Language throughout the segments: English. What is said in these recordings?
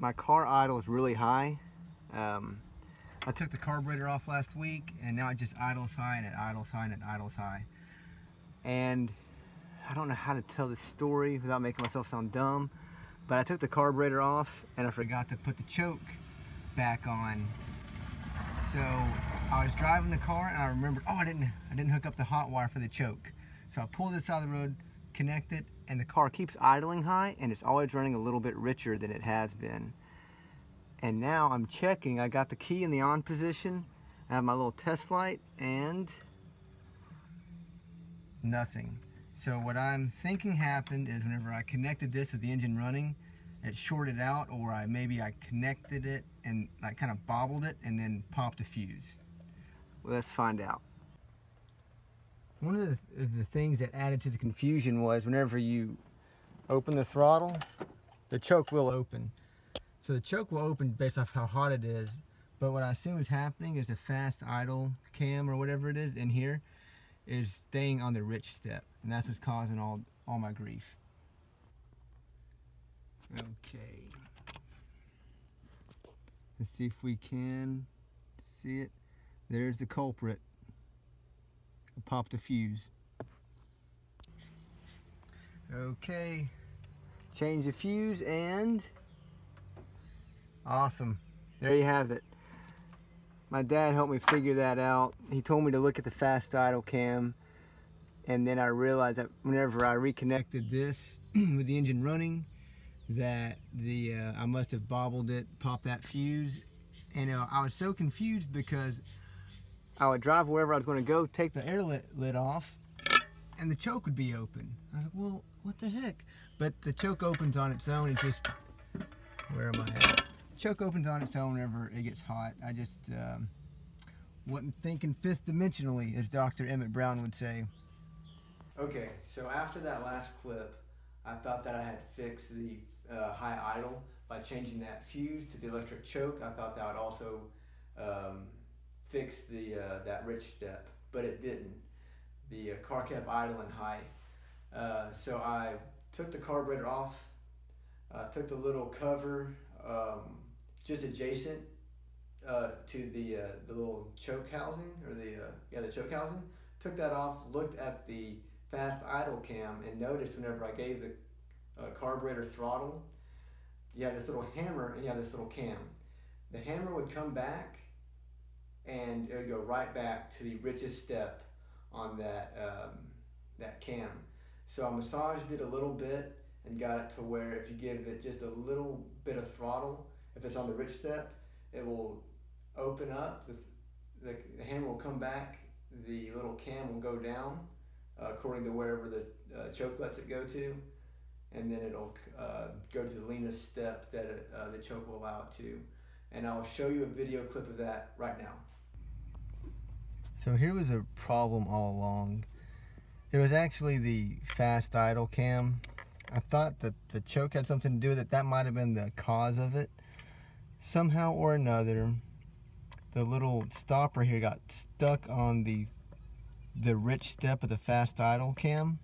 my car idles really high. I took the carburetor off last week, and now it just idles high, and it idles high, and it idles high. And I don't know how to tell this story without making myself sound dumb, but I took the carburetor off, and I forgot to put the choke back on. So I was driving the car, and I remembered, oh, I didn't hook up the hot wire for the choke. So I pulled this out of the road, connect it, and the car keeps idling high, and it's always running a little bit richer than it has been. And now I'm checking, I got the key in the on position, I have my little test light, and nothing. So what I'm thinking happened is whenever I connected this with the engine running, it shorted out, or maybe I connected it and I kind of bobbled it and then popped a fuse. Well, let's find out. One of the things that added to the confusion was whenever you open the throttle, the choke will open. So the choke will open based off how hot it is, but what I assume is happening is the fast idle cam or whatever it is in here is staying on the rich step, and that's what's causing all my grief. Okay. Let's see if we can see it. There's the culprit. I popped a fuse. Okay. Change the fuse and awesome. There you have it. My dad helped me figure that out. He told me to look at the fast idle cam, and then I realized that whenever I reconnected this with the engine running, that I must have bobbled it, popped that fuse, and I was so confused because I would drive wherever I was going to go, take the air lid off, and the choke would be open. I was like, well, what the heck? But the choke opens on its own. It just, where am I at? Choke opens on its own whenever it gets hot. I just wasn't thinking fifth dimensionally, as Dr. Emmett Brown would say. Okay, so after that last clip, I thought that I had fixed the high idle by changing that fuse to the electric choke. I thought that would also fix that rich step, but it didn't. The car kept idling high. So I took the carburetor off, took the little cover just adjacent to the little choke housing, or the choke housing. Took that off, looked at the fast idle cam, and noticed whenever I gave the carburetor throttle, you have this little hammer and you have this little cam. The hammer would come back and it would go right back to the richest step on that cam. So I massaged it a little bit and got it to where if you give it just a little bit of throttle, if it's on the rich step, it will open up, the hammer will come back, the little cam will go down according to wherever the choke lets it go to, and then it'll go to the leanest step that the choke will allow it to. And I'll show you a video clip of that right now. So here was a problem all along. It was actually the fast idle cam. I thought that the choke had something to do with it. That might have been the cause of it. Somehow or another, the little stopper here got stuck on the rich step of the fast idle cam,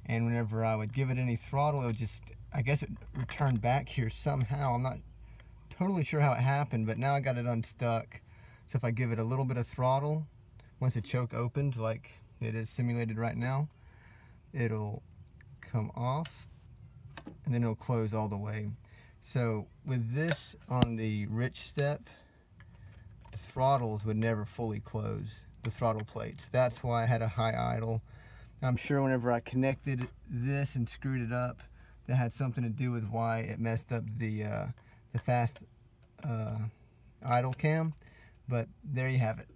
and whenever I would give it any throttle, it would just, I guess it returned back here somehow. I'm not totally sure how it happened, but now I got it unstuck. So if I give it a little bit of throttle, once the choke opens like it is simulated right now, it'll come off and then it'll close all the way. So with this on the rich step, the throttles would never fully close, the throttle plates. That's why I had a high idle. I'm sure whenever I connected this and screwed it up, that had something to do with why it messed up the fast idle cam. But there you have it.